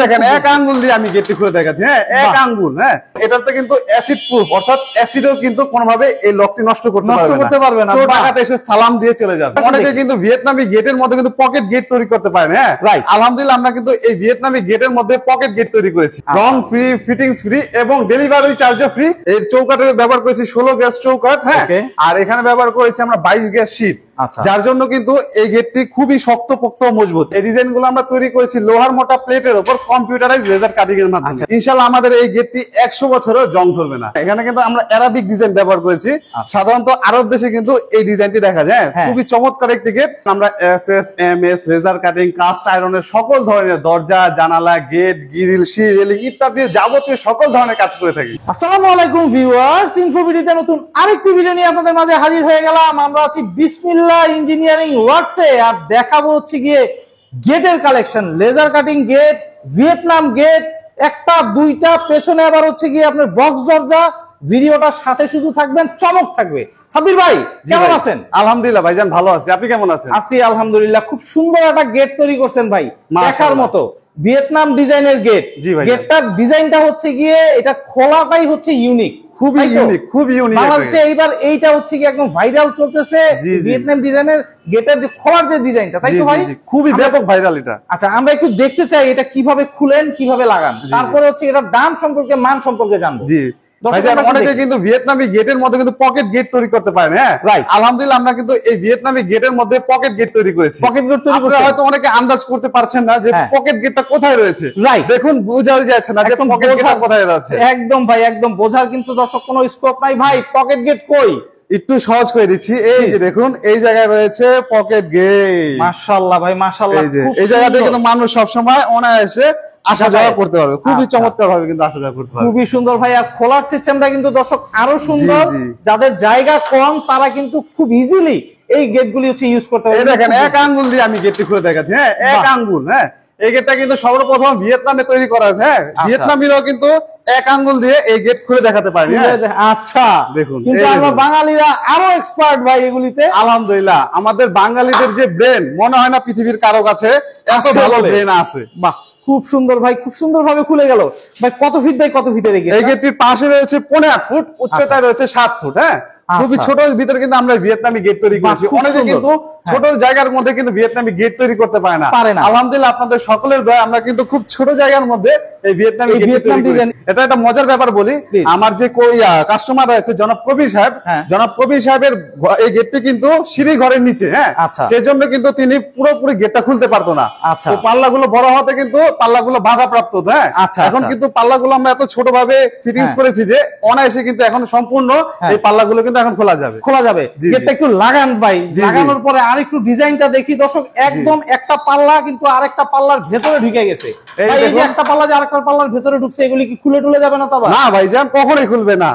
দেখেন এক আঙ্গুল দিয়ে আমি গেটটি খুলে দেখাচ্ছি। হ্যাঁ, এক আঙ্গুল। হ্যাঁ, এটাতে কিন্তু অ্যাসিড প্রুফ, অর্থাৎ অ্যাসিডও কিন্তু কোনোভাবে এই লকটি নষ্ট করতে পারবে না। চোর ডাকাত এসে সালাম দিয়ে চলে যাবে। অনেকে কিন্তু ভিয়েতনামি গেটের মধ্যে কিন্তু পকেট গেট তৈরি করতে পারেন। হ্যাঁ, আলহামদুলিল্লাহ আমরা কিন্তু এই ভিয়েতনামি গেটের মধ্যে পকেট গেট তৈরি করেছি। রং ফ্রি, ফিটিংস ফ্রি এবং ডেলিভারি চার্জও ফ্রি। এর চৌকাঠে ব্যবহার করেছি 16 গ্যাস চৌকাঠ। হ্যাঁ, আর এখানে ব্যবহার করেছি আমরা 22 গ্যাস শীট, যার জন্য কিন্তু এই গেটটি খুবই শক্তপোক্ত মজবুত। এই ডিজাইন গুলো আমরা তৈরি করেছি লোহার মোটা প্লেটের উপর কম্পিউটারাইজ লেজার কাটিং এর মাধ্যমে। ইনশাআল্লাহ আমাদের এই গেটটি 100 বছরেও জং ধরবে না। এখানে কিন্তু আমরা অ্যারাবিক ডিজাইন ব্যবহার করেছি। সাধারণত আরব দেশে কিন্তু এই ডিজাইনটি দেখা যায়। খুবই চমৎকার একটি গেট। আমরা SS, MS, laser cutting, cast আয়রনের সকল ধরনের দরজা, জানালা, গেট, গ্রিল, রেলিং ইত্যাদি যাবতীয় সকল ধরনের কাজ করে থাকি। আসসালামু আলাইকুম ভিউয়ার্স, ইনফোভিডিওতে নতুন আরেকটি ভিডিও নিয়ে আপনাদের মাঝে হাজির হয়ে গেলাম। আমরা আছি বিসমিল্লাহ ইঞ্জিনিয়ারিং ওয়ার্কসে, আর দেখাবো হচ্ছে গিয়ে গেটের collection. Laser cutting gate, Vietnam gate, একটা দুইটা, পেছনে আবার হচ্ছে গিয়ে আপনার বক্স দরজা। ভিডিওটার সাথে শুধু থাকবেন, চমক থাকবে। সাব্বির ভাই কেমন আছেন? আলহামদুলিল্লাহ ভাইজান ভালো আছি, আপনি কেমন আছেন? আছি আলহামদুলিল্লাহ। খুব সুন্দর একটা গেট তৈরি করছেন ভাই, দেখার মতো ভিয়েতনাম ডিজাইনের গেট। গেটটার ডিজাইনটা হচ্ছে গিয়ে এটা খোলাটাই হচ্ছে ইউনিক, খুবই ইউনিক, খুবই ইউনিক। বাংলাদেশে এইবার এইটা হচ্ছে কি একদম ভাইরাল চলতেছে, ভিয়েতনাম ডিজাইনের গেটের যে খোলার যে ডিজাইনটা, তাই তো ভাই? খুবই ব্যাপক ভাইরাল এটা। আচ্ছা, আমরা একটু দেখতে চাই এটা কিভাবে খুলেন, কিভাবে লাগান, তারপরে হচ্ছে এটার দাম সম্পর্কে, মান সম্পর্কে জানবো। জি অনেকে কিন্তু ভিয়েতনামি গেটের মধ্যে কিন্তু পকেট গেট তৈরি করতে পারেন। হ্যাঁ, আলহামদুলিল্লাহ আমরা কিন্তু এই ভিয়েতনামি গেটের মধ্যে পকেট গেট তৈরি করেছি। পকেট গেট তৈরি করে হয়তো অনেকে আন্দাজ করতে পারছেন না যে পকেট গেটটা কোথায় রয়েছে। দেখুন, বোঝা যাচ্ছে না যে পকেট গেটটা কোথায় রয়েছে। একদম ভাই, একদম বোঝার কিন্তু দর্শক কোনো স্কোপ নাই ভাই। পকেট গেট কই, একটু সহজ করে দিচ্ছি। এই যে দেখুন, এই জায়গায় রয়েছে পকেট গেট। মাশাআল্লাহ ভাই, মাশাআল্লাহ। এই জায়গাতে কিন্তু মানুষ সবসময় অনায়াসে আসা যাওয়া করতে পারবে, খুবই চমৎকার ভাবে কিন্তু আসা যাওয়া করতে পারবে। খুবই সুন্দর ভাই। আর খোলার সিস্টেমটা কিন্তু দর্শক আরো সুন্দর। যাদের জায়গা কম তারা কিন্তু খুব ইজিলি এই গেটগুলি হচ্ছে ইউজ করতে পারবে। দেখেন এক আঙ্গুল দিয়ে আমি গেটটি খুলে দেখাচ্ছি। হ্যাঁ, এক আঙ্গুল। হ্যাঁ, এই গেটটা কিন্তু সর্বপ্রথম ভিয়েতনামে তৈরি করা হয়েছে। হ্যাঁ, ভিয়েতনামিরাও কিন্তু এক আঙ্গুল দিয়ে এই গেট খুলে দেখাতে পারে। আচ্ছা, দেখুন, কিন্তু আমরা বাঙালিরা আরো এক্সপার্ট ভাই এগুলিতে। আলহামদুলিল্লাহ আমাদের বাঙালিদের যে ব্রেন, মনে হয় না পৃথিবীর কারো কাছে এত ভালো ব্রেন আছে। বাহ, খুব সুন্দর ভাই, খুব সুন্দর ভাবে খুলে গেল ভাই। কত ফিট বাই কত ফিটের এই গেটটির পাশে রয়েছে 8.5 ফুট, উচ্চতায় রয়েছে 7 ফুট। হ্যাঁ, খুবই ছোট ভিতরে কিন্তু আমরা ভিয়েতনামি গেট তৈরি করেছি। অনেকে কিন্তু ছোট জায়গার মধ্যে কিন্তু ভিয়েতনামি গেট তৈরি করতে পারে না। আলহামদুলিল্লাহ আপনাদের সকলের দয়া আমরা কিন্তু খুব ছোট জায়গার মধ্যে এই ভিয়েতনামি ডিজাইন। এটা একটা মজার ব্যাপার বলি, আমার যে কাস্টমার রয়েছে জনাব কবির সাহেব, জনাব কবির সাহেবের এই গেটটি কিন্তু সিঁড়ি ঘরের নিচে। হ্যাঁ, সেজন্য কিন্তু তিনি পুরোপুরি গেটটা খুলতে পারতো না। তো পাল্লাগুলো বড় হতে কিন্তু পাল্লাগুলো বাধাপ্রাপ্ত। হ্যাঁ, এখন কিন্তু পাল্লাগুলো আমরা এত ছোট ভাবে ফিটিংস করেছি যে অনায়াসে কিন্তু এখন সম্পূর্ণ এই পাল্লাগুলো কিন্তু এখন খোলা যাবে। গেটটা একটু লাগান ভাই, লাগানোর পরে আর একটু ডিজাইনটা দেখি দর্শক। একদম একটা পাল্লা কিন্তু আরেকটা পাল্লার ভেতরে ঢুকে গেছে। এই যে একটা পাল্লা যে আরেকটা পাল্লার ভেতরে ঢুকছে, এগুলি কি খুলে টুলে যাবে না? তবে না ভাইজান, কখনোই খুলবে না।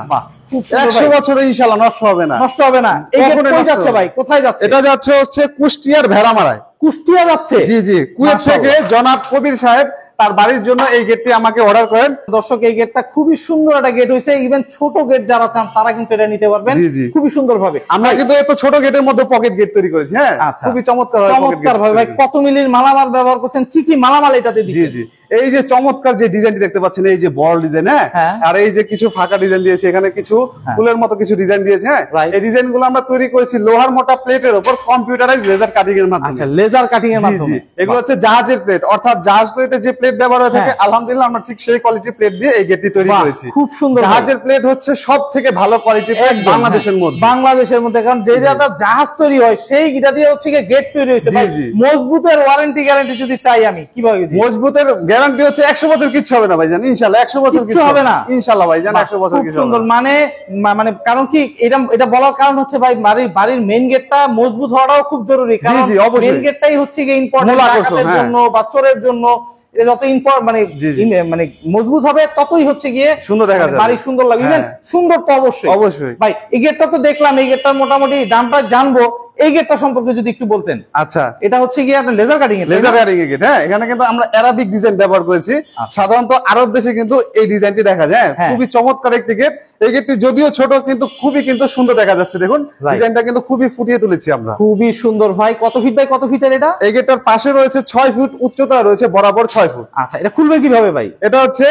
100 বছরে ইনশাআল্লাহ নষ্ট হবে না। নষ্ট হবে না। এই গেট কই যাচ্ছে ভাই? কোথায় যাচ্ছে? এটা যাচ্ছে হচ্ছে কুষ্টিয়ার ভেড়ামারায়। কুষ্টিয়া যাচ্ছে? জি জি, কুয়েত থেকে জনাব কবির সাহেব তার বাড়ির জন্য এই গেটটি আমাকে অর্ডার করেন। দর্শক, এই গেটটা খুবই সুন্দর একটা গেট হয়েছে। ইভেন ছোট গেট যারা চান তারা কিন্তু এটা নিতে পারবেন খুবই সুন্দর ভাবে। আমরা কিন্তু এত ছোট গেটের মধ্যে পকেট গেট তৈরি করেছি। হ্যাঁ, খুবই চমৎকার ভাবে ভাই। কত মিলির মালামাল ব্যবহার করছেন, কি কি মালামাল এটাতে দিয়েছেন? জি জি, এই যে চমৎকার যে ডিজাইনটি দেখতে পাচ্ছেন, এই যে বল ডিজাইন। হ্যাঁ, আর এই যে কিছু ফাঁকা ডিজাইন দিয়েছে, এখানে কিছু ফুলের মতো কিছু ডিজাইন দিয়েছে। হ্যাঁ, এই ডিজাইন গুলো আমরা তৈরি করেছি লোহার মোটা প্লেটের উপর কম্পিউটারাইজ লেজার কাটিং এর মাধ্যমে। আচ্ছা, লেজার কাটিং এর মাধ্যমে। এগুলো হচ্ছে জাহাজের প্লেট, অর্থাৎ জাহাজ তৈরিতে যে প্লেট ব্যবহার হয়ে থাকে, আলহামদুলিল্লাহ আমরা ঠিক সেই কোয়ালিটির প্লেট দিয়ে এই গেটটি তৈরি করেছি। খুব সুন্দর। জাহাজের প্লেট হচ্ছে সব থেকে ভালো কোয়ালিটির প্লেট বাংলাদেশের মধ্যে, কারণ যে জাহাজ তৈরি হয় সেই গিটা দিয়ে হচ্ছে গেট তৈরি হয়েছে। মজবুতের ওয়ারেন্টি গ্যারান্টি যদি চাই আমি কিভাবে? মজবুতের গ্যারান্টি হচ্ছে 100 বছর কিছু হবে না ভাইজান, ইনশাআল্লাহ 100 বছর কিছু হবে না ইনশাআল্লাহ ভাইজান, 100 বছর কিছু হবে না। সুন্দর মানে কারণ কি এটা বলার কারণ হচ্ছে ভাই, বাড়ির মেইন গেটটা মজবুত হওয়াটাও খুব জরুরি। কারণ মেইন গেটটাই হচ্ছে ইম্পর্টেন্ট ডাকাতের জন্য বা চোরের জন্য। এটা যত মানে মজবুত হবে ততই হচ্ছে গিয়ে সুন্দর দেখা যাবে, বাড়ি সুন্দর লাগবে। সুন্দর তো অবশ্যই ভাই। এই গেটটা তো দেখলাম, এই গেটটার মোটামুটি দামটা জানবো। এই গেটটা সম্পর্কে যদি একটু বলতেন। আচ্ছা, এটা হচ্ছে গিয়ে আপনার লেজার কাটিং এর, লেজার কাটিং এর গেট। হ্যাঁ, এখানে কিন্তু আমরা অ্যারাবিক ডিজাইন ব্যবহার করেছি। সাধারণত আরব দেশে কিন্তু এই ডিজাইনটি দেখা যায়। খুবই চমৎকার একটি গেট। এই গেটটি যদিও ছোট কিন্তু খুবই কিন্তু সুন্দর দেখা যাচ্ছে। দেখুন ডিজাইনটা কিন্তু খুবই ফুটিয়ে তুলেছি আমরা। খুবই সুন্দর ভাই। কত ফিট বাই কত ফিটের এটা? এই গেটটার পাশে রয়েছে 6 ফুট, উচ্চতা রয়েছে বরাবর 6 ফুট। আচ্ছা, এটা খুলবে কিভাবে ভাই? এটা হচ্ছে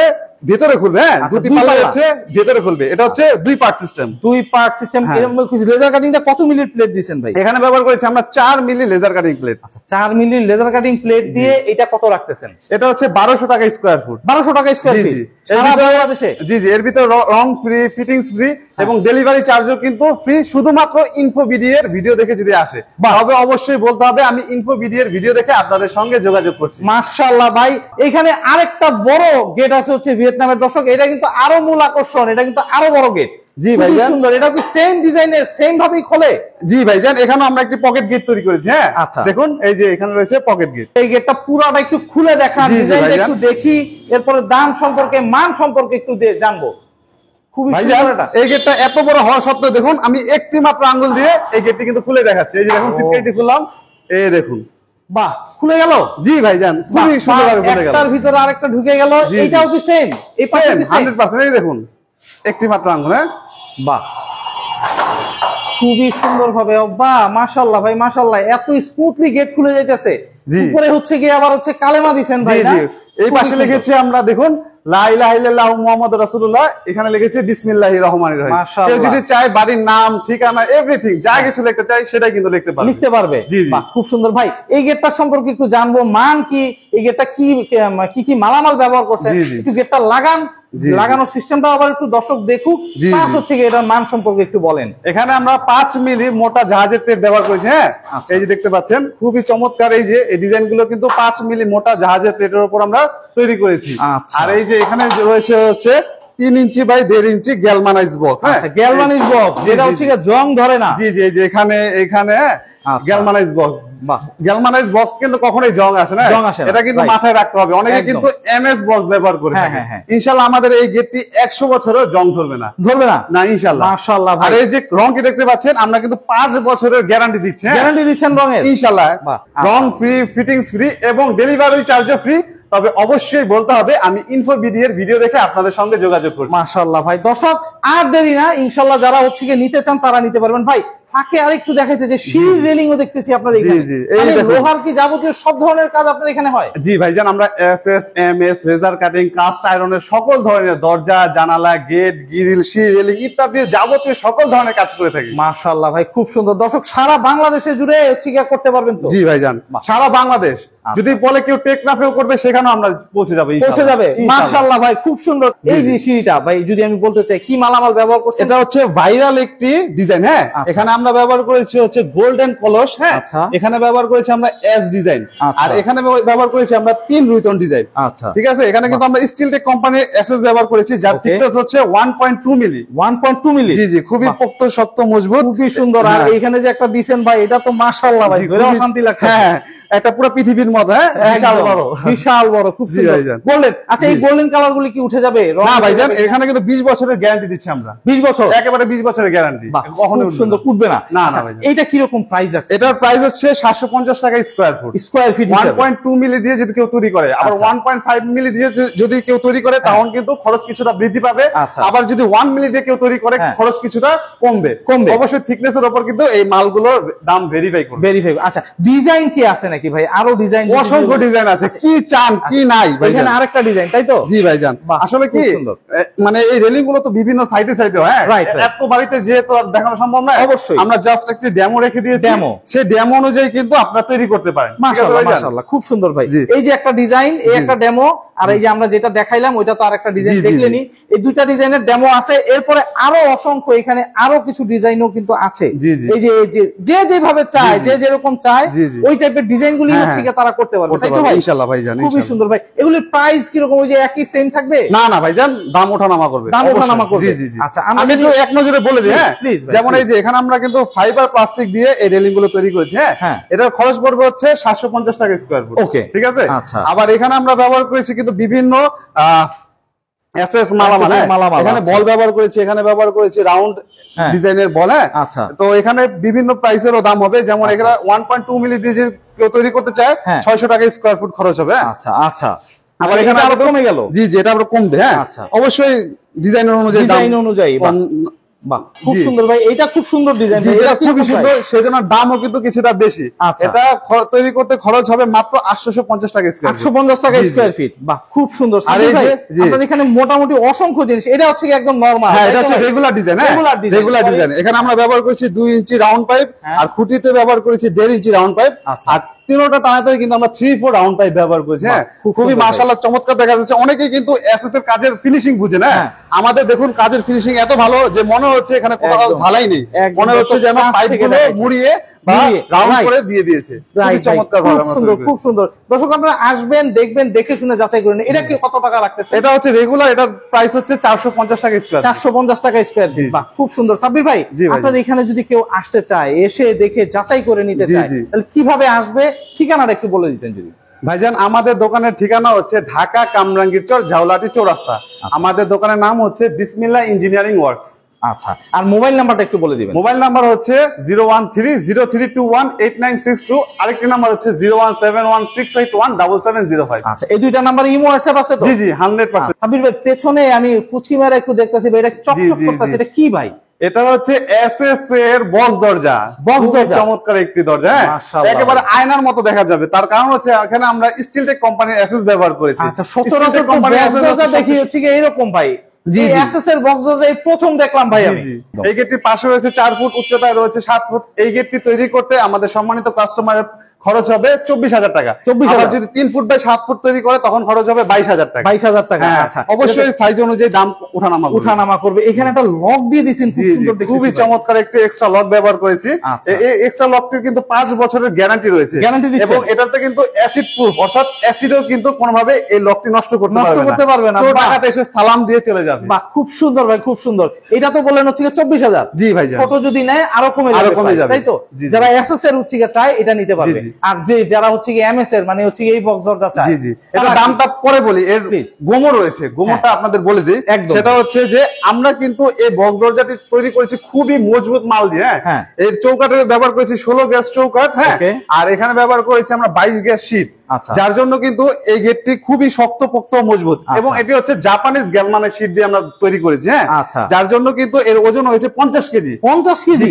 ভেতরে খুলবে। হ্যাঁ, দুটি পাল্লা হচ্ছে ভেতরে খুলবে। এটা হচ্ছে 2 পার্ট সিস্টেম। 2 part system. এরকম লেজার কাটিংটা কত মিলির প্লেট দিবেন ভাই? এখানে ব্যবহার করেছি আমরা 4 মিলি লেজার কাটিং প্লেট। আচ্ছা, 4 মিলি লেজার কাটিং প্লেট দিয়ে এটা কত রাখতেছেন? এটা হচ্ছে 1200 টাকা স্কয়ার ফুট। 1200 টাকা স্কয়ার ফিট সারা বাংলাদেশে? জি জি, এর ভিতরে রং ফ্রি, ফিটিংস ফ্রি এবং ডেলিভারি চার্জও কিন্তু ফ্রি, শুধুমাত্র ইনফোবিডি এর ভিডিও দেখে যদি আসে। তবে অবশ্যই বলতে হবে আমি ইনফোবিডি এর ভিডিও দেখে আপনাদের সঙ্গে যোগাযোগ করছি। মাশাআল্লাহ ভাই, এখানে আরেকটা বড় গেট আছে হচ্ছে ভিয়েতনামের। দর্শক, এটা কিন্তু আরো মূল আকর্ষণ, এটা কিন্তু আরো বড় গেট। জি ভাই, সুন্দর। এটা কি সেম ডিজাইনের, সেম ভাবেই খোলে? জি ভাইজান, এখানে আমরা একটি পকেট গেট তৈরি করেছি। হ্যাঁ, আচ্ছা, দেখুন এই যে এখানে রয়েছে পকেট গেট। এই গেটটা পুরোটা একটু খুলে দেখান, ডিজাইনটা একটু দেখি, এরপরে দাম সম্পর্কে, মান সম্পর্কে একটু জানবো। খুবই সুন্দর। এটা এই গেটটা এত বড় হওয়া সত্ত্বেও দেখুন আমি একটি মাত্র আঙ্গুল দিয়ে এই গেটটি কিন্তু খুলে দেখাচ্ছি। এই যে দেখুন সিটকাইটি খুললাম, এই দেখুন। বাহ, খুলে গেল। জি ভাইজান, খুবই সুন্দরভাবে খুলে গেল। একটার ভিতরে আরেকটা ঢুকে গেল। এটাও কি সেম? এই পাশে 100%। এই দেখুন একটি মাত্র আঙ্গুল। হ্যাঁ, বাহ, খুবই সুন্দর ভাবে। বাহ, মাশাআল্লাহ ভাই, মাশাআল্লাহ। এত স্মুথলি গেট খুলে যাইতেছে। উপরে হচ্ছে কি আবার হচ্ছে কালেমা দিবেন ভাই না? এই পাশে লিখেছি আমরা, দেখুন লা ইলাহা ইল্লাল্লাহু মুহাম্মাদুর রাসূলুল্লাহ। এখানে লিখেছে বিসমিল্লাহির রহমানির রহিম। কেউ যদি চায় বাড়ির নাম, ঠিকানা, এভরিথিং যা কিছু লিখতে চায় সেটাই কিন্তু লিখতে পারবে। জি জি, খুব সুন্দর ভাই। এই গেটটার সম্পর্কে একটু জানবো, মান কি, এই গেটটা কি কি মালামাল ব্যবহার করছে, একটু গেটটা লাগানোর সিস্টেমটা আবার একটু দর্শক দেখুক। প্লাস হচ্ছে কি এটার মান সম্পর্কে একটু বলেন। এখানে আমরা 5 মিলি মোটা জাহাজের প্লেট ব্যবহার করেছি। হ্যাঁ, এই যে দেখতে পাচ্ছেন খুবই চমৎকার। এই যে এই ডিজাইন গুলো কিন্তু 5 মিলি মোটা জাহাজের প্লেটের উপর আমরা তৈরি করেছি। আর এই যে এখানে রয়েছে হচ্ছে 3 inch by 1.5 inch galvanise box. আচ্ছা, গ্যালভানাইজ বক্স, যেটা হচ্ছে জং ধরে না। জি জি, যে এখানে গ্যালভানাইজ বক্স। গ্যালভানাইজ বক্স কিন্তু কখনোই জং আসে না, এটা কিন্তু মাথায় রাখতে হবে। অনেকে কিন্তু এমএস বক্স ব্যবহার করে থাকে। ইনশাআল্লাহ আমাদের এই গেটটি 100 বছরের জং ধরবে না। না ইনশাআল্লাহ। মাশাআল্লাহ। আর এই যে রং কি দেখতে পাচ্ছেন, আমরা কিন্তু 5 বছরের গ্যারান্টি দিচ্ছি। গ্যারান্টি দিচ্ছেন রঙের? ইনশাআল্লাহ, রং ফ্রি, ফিটিংস ফ্রি এবং ডেলিভারি চার্জও ফ্রি। তবে অবশ্যই বলতে হবে আমি ইনফোবিডি এর ভিডিও দেখে আপনাদের সঙ্গে যোগাযোগ করছি। মাশাআল্লাহ ভাই। দর্শক, আর দেরি না, ইনশাআল্লাহ যারা হচ্ছে কি নিতে চান তারা নিতে পারবেন। ভাই ফাঁকে আরেকটু দেখাইতে যে সিঁড়ি রেলিংও দেখতেছি আপনার এখানে। এই লোহার কি যাবতীয় সব ধরনের কাজ আপনার এখানে হয়? জি ভাইজান, আমরা SS, MS, laser cutting, cast আয়রনের সকল ধরনের দরজা, জানালা, গেট, গ্রিল, সিঁড়ি রেলিং ইত্যাদি যাবতীয় সকল ধরনের কাজ করে থাকি। মাশাআল্লাহ ভাই, খুব সুন্দর। দর্শক, সারা বাংলাদেশে জুড়ে হচ্ছে কি করতে পারবেন তো? জি ভাইজান, সারা বাংলাদেশ। যদি বলে কেউ টেকনাফেও করবে সেখানেও আমরা পৌঁছে যাবে। মাশাআল্লাহ ভাই, খুব সুন্দর। এই যে সিঁড়িটা ভাই যদি আমি বলতে চাই কি মালামাল ব্যবহার করছেন? এটা হচ্ছে ভাইরাল একটি ডিজাইন। হ্যাঁ, এখানে আমরা ব্যবহার করেছি হচ্ছে গোল্ডেন কলস। হ্যাঁ, এখানে ব্যবহার করেছি আমরা এস ডিজাইন। আর এখানে ব্যবহার করেছি আমরা 3 রুইতন ডিজাইন। আচ্ছা, ঠিক আছে। এখানে কিন্তু আমরা স্টিলটেক কোম্পানির এসএস ব্যবহার করেছি, যার থিকনেস হচ্ছে 1.2 মিলি। 1.2 মিলি? জি জি, খুবই পোক্ত, শক্ত, মজবুত, খুবই সুন্দর। আর এখানে যে একটা দিবেন ভাই, এটা তো মাশাআল্লাহ ভাই, ধরেও শান্তি লাগছে। হ্যাঁ, একটা পুরো পৃথিবীর মতো। হ্যাঁ, বিশাল বড়, বিশাল বড়, খুব সুন্দর। গোল্ডেন। আচ্ছা, এই গোল্ডেন কালার গুলি কি উঠে যাবে? না ভাইজান, এখানে কিন্তু 20 বছরের গ্যারান্টি দিচ্ছি আমরা। 20 বছর? একেবারে 20 বছরের গ্যারান্টি, কখনো সুন্দর, উঠবে না। না না ভাইজান। এটা কি রকম প্রাইস আছে? এটার প্রাইস হচ্ছে 750 টাকা স্কয়ার ফুট। স্কয়ার ফিট 1.2 মিলি দিয়ে যদি কেউ তৈরি করে, আবার 1.5 মিলি দিয়ে যদি কেউ তৈরি করে, তখন কিন্তু খরচ কিছুটা বৃদ্ধি পাবে। আবার যদি 1 মিলি দিয়ে কেউ তৈরি করে, খরচ কিছুটা কমবে। অবশ্যই থিকনেসের উপর কিন্তু এই মালগুলোর দাম ভেরিফাই করবে। আচ্ছা, ডিজাইন কি আছে নাকি ভাই? আরো ডিজাইন? অসংখ্য ডিজাইন আছে, কি চান কি নাই ভাই। এখানে আরেকটা ডিজাইন, তাই তো? জি ভাইজান, আসলে কি মানে এই রেলিং গুলো তো বিভিন্ন সাইডে সাইডে হয়। এত বাড়িতে যেহেতু আর দেখানো সম্ভব নয়, অবশ্যই আমরা জাস্ট একটি ডেমো রেখে দিয়েছি। সেই ডেমো অনুযায়ী কিন্তু আপনারা তৈরি করতে পারেন। মাশাআল্লাহ, মাশাআল্লাহ, খুব সুন্দর ভাই। এই যে একটা ডিজাইন, এই একটা ডেমো, আর এই যে আমরা যেটা দেখাইলাম ওইটা তো আরেকটা ডিজাইন। দেখলেনি, এই দুইটা ডিজাইনের ডেমো আছে। এরপরে আরো অসংখ্য এখানে আরো কিছু ডিজাইনও কিন্তু আছে। এই যে যেভাবে চায়, যে যেরকম চায় ওই টাইপের ডিজাইন গুলি হচ্ছে কি তারা করতে পারবে, তাই তো ভাই? ইনশাআল্লাহ ভাইজান, খুবই সুন্দর ভাই। এগুলির প্রাইস কি রকম? ওই যে একই সেম থাকবে? না না ভাইজান, দাম ওঠানামা করবে। দাম ওঠানামা করবে? জি জি জি। আচ্ছা, আমি একটু এক নজরে বলে দিই। হ্যাঁ, যেমন এই যে এখানে আমরা কিন্তু ফাইবার প্লাস্টিক দিয়ে এই রেলিং গুলো তৈরি করেছি। হ্যাঁ, এটার খরচ পড়বে হচ্ছে 750 টাকা স্কয়ার ফুট। ওকে, ঠিক আছে। আবার এখানে আমরা ব্যবহার করেছি কিন্তু বিভিন্ন এসএস মালামাল। এখানে বল ব্যবহার করেছি, এখানে ব্যবহার করেছি রাউন্ড ডিজাইনের বল। হ্যাঁ, আচ্ছা। তো এখানে বিভিন্ন প্রাইসেরও দাম হবে, যেমন এখানে 1.2 মিলি দিয়ে যে কেউ তৈরি করতে চায় 600 টাকা স্কয়ার ফুট খরচ হবে। আচ্ছা আচ্ছা, আবার এখানে আরো কমে গেল। জি জি, এটা আরো কমবে। হ্যাঁ, আচ্ছা, অবশ্যই ডিজাইনের অনুযায়ী বাহ খুব সুন্দর ভাই, এটা খুব সুন্দর ডিজাইন, এটা খুব সুন্দর, সেজন্য দামও কিন্তু কিছুটা বেশি। এটা তৈরি করতে খরচ হবে মাত্র 850 টাকা স্কয়ার, 850 টাকা স্কয়ার ফিট। বাহ খুব সুন্দর। আর আপনার এখানে মোটামুটি অসংখ্য জিনিস, এটা হচ্ছে একদম নরমাল। হ্যাঁ, এটা হচ্ছে রেগুলার ডিজাইন। Regular design. এখানে আমরা ব্যবহার করেছি 2 ইঞ্চি রাউন্ড পাইপ, আর খুঁটিতে ব্যবহার করেছি 1.5 ইঞ্চি রাউন্ড পাইপ, আর তিনটা টানাতে কিন্তু আমরা 3-4 রাউন্ড পাইপ ব্যবহার করেছি। হ্যাঁ, খুবই মাশাআল্লাহ চমৎকার দেখা যাচ্ছে। অনেকেই কিন্তু এসএস এর কাজের ফিনিশিং বুঝে না, আমাদের দেখুন কাজের ফিনিশিং এত ভালো যে মনে হচ্ছে এখানে কোথাও ঢালাই নেই, মনে হচ্ছে যেন পাইপগুলো মুড়িয়ে বা রাউন্ড করে দিয়ে দিয়েছে। খুবই চমৎকার ভালো, খুব সুন্দর খুব সুন্দর। দর্শক আপনারা আসবেন, দেখবেন, দেখে শুনে যাচাই করেন। এটা কি কত টাকা লাগতেছে? এটা হচ্ছে রেগুলার, এটার প্রাইস হচ্ছে 450 টাকা স্কয়ার, 450 টাকা স্কয়ার ফিট। বাহ খুব সুন্দর। সাব্বির ভাই, আপনার এখানে যদি কেউ আসতে চায়, এসে দেখে যাচাই করে নিতে চায়, তাহলে কিভাবে আসবে? ঠিকানাটা একটু বলে দিতেন যদি। ভাইজান, আমাদের দোকানের ঠিকানা হচ্ছে ঢাকা কামরাঙ্গীর চর, ঝাউলাটি চৌরাস্তা। আমাদের দোকানের নাম হচ্ছে বিসমিল্লাহ ইঞ্জিনিয়ারিং ওয়ার্কস। আচ্ছা, আর মোবাইল নাম্বারটা একটু বলে দিবেন। মোবাইল নাম্বার হচ্ছে 01303218962, আরেকটি নাম্বার হচ্ছে 01716817705। আচ্ছা, এই দুইটা নাম্বার ইমো হোয়াটসঅ্যাপ আছে তো? জি জি, 100%। সাব্বির ভাই, পেছনে আমি পুচকি মারা একটু দেখতেছি, এটা চকচক করতেছে, এটা কি ভাই? এটা হচ্ছে এসএস এর বক্স দরজা। চমৎকার একটি দরজা। একেবারে আয়নার মতো দেখা যাবে। তার কারণ হচ্ছে এখানে আমরা স্টিলটেক কোম্পানির এসএস ব্যবহার করেছি। আচ্ছা, সচরাচর কোম্পানির এসএস দেখি হচ্ছে কি এরকম ভাই। জি, এসএস এর বক্স দরজা এই প্রথম দেখলাম ভাই আমি। এই গেটটির পাশে রয়েছে 4 ফুট, উচ্চতায় রয়েছে 7 ফুট। এই গেটটি তৈরি করতে আমাদের সম্মানিত কাস্টমারের খরচ হবে 24,000 টাকা। আবার যদি 3 ফুট বাই 7 ফুট তৈরি করে তখন খরচ হবে 22,000 টাকা। 22,000 টাকা। আচ্ছা, অবশ্যই সাইজ অনুযায়ী দাম উঠানামা করবে। এখানে একটা লক দিয়ে দিয়েছেন, খুব সুন্দর দেখতে, খুবই চমৎকার একটি এক্সট্রা লক ব্যবহার করেছি। এই এক্সট্রা লকটির কিন্তু 5 বছরের গ্যারান্টি রয়েছে, এবং এটাতে কিন্তু অ্যাসিড প্রুফ, অর্থাৎ অ্যাসিডও কিন্তু কোনোভাবে এই লকটি নষ্ট করতে পারবে না। টাকাতে এসে সালাম দিয়ে চলে যাবে। বাহ খুব সুন্দর ভাই, খুব সুন্দর। এটা তো বললেন হচ্ছে 24,000। জি ভাই, ছোট যদি নেয় আরো কমে যাবে, তাই তো? যারা এসএস এর হচ্ছে চায় এটা নিতে পারবে, আর যে যারা হচ্ছে কি এমএস এর মানে হচ্ছে এই বক্স দরজা চায়। জি জি, এটা দামটা পরে বলি। এর গোমর রয়েছে, গোমরটা আপনাদের বলে দিই। সেটা হচ্ছে যে আমরা কিন্তু এই বক্স দরজাটি তৈরি করেছি খুবই মজবুত মাল দিয়ে। হ্যাঁ, এর চৌকাঠে ব্যবহার করেছি 16 গ্যাস চৌকাঠ। হ্যাঁ, আর এখানে ব্যবহার করেছি আমরা 22 গ্যাস শীট। যার জন্য কিন্তু এই গেটটি খুবই শক্তপোক্ত মজবুত, এবং এটি হচ্ছে জাপানিজ গ্যালমানের শীট দিয়ে আমরা তৈরি করেছি। হ্যাঁ, যার জন্য কিন্তু এর ওজন হয়েছে 50 কেজি। 50 কেজি?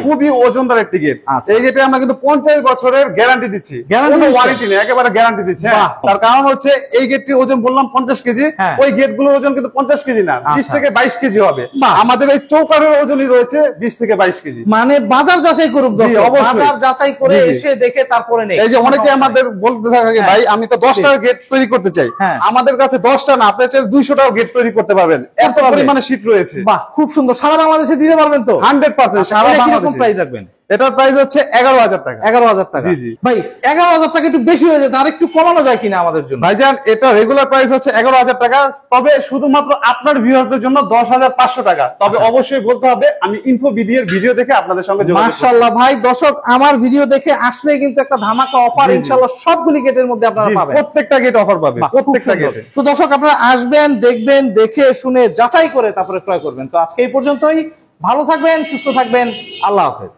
খুবই ওজনদার একটি গেট। এই গেটে আমরা কিন্তু 50 বছরের গ্যারান্টি দিচ্ছি, কোনো ওয়ারেন্টি নেই, একেবারে গ্যারান্টি দিচ্ছি। তার কারণ হচ্ছে এই গেটটির ওজন বললাম 50 কেজি, ওই গেটগুলোর ওজন কিন্তু 50 কেজি না, 20 থেকে 22 কেজি হবে। আমাদের এই চৌকাঠের ওজনই রয়েছে 20 থেকে 22 কেজি। মানে বাজার যাচাই করুক, বাজার যাচাই করে এসে দেখে তারপরে নেই। এই যে অনেকে আমাদের বলতে থাকে, ভাই আমি তো 10টা গেট তৈরি করতে চাই, আমাদের কাছে 10টা না, আপনি চাইলে 200টাও গেট তৈরি করতে পারবেন, এত পরিমাণে শীট রয়েছে। বাহ খুব সুন্দর। সারা বাংলাদেশে দিতে পারবেন তো? 100%। সারা বাংলাদেশে। প্রাইস রাখবেন? এটার প্রাইস হচ্ছে 11,000 টাকা। 11,000 টাকা? জি জি ভাই, 11,000 টাকা একটু বেশি হয়ে যায়, আর একটু কমানো যায় কিনা আমাদের জন্য? ভাইজান, এটা রেগুলার প্রাইস হচ্ছে 11,000 টাকা, তবে শুধুমাত্র আপনার ভিউয়ারদের জন্য 10,500 টাকা। তবে অবশ্যই বলতে হবে আমি ইনফো ভিডিওর ভিডিও দেখে আপনাদের সঙ্গে যোগাযোগ করব। মাশাআল্লাহ ভাই, দর্শক আমার ভিডিও দেখে আসলে কিন্তু একটা ধামাকা অফার ইনশাআল্লাহ সবগুলি গেটের মধ্যে আপনারা পাবেন। প্রত্যেকটা গেট অফার পাবেন, প্রত্যেকটা গেটে। তো দর্শক আপনারা আসবেন, দেখবেন, দেখে শুনে যাচাই করে তারপরে ক্রয় করবেন। তো আজকে এই পর্যন্তই। ভালো থাকবেন, সুস্থ থাকবেন, আল্লাহ হাফেজ।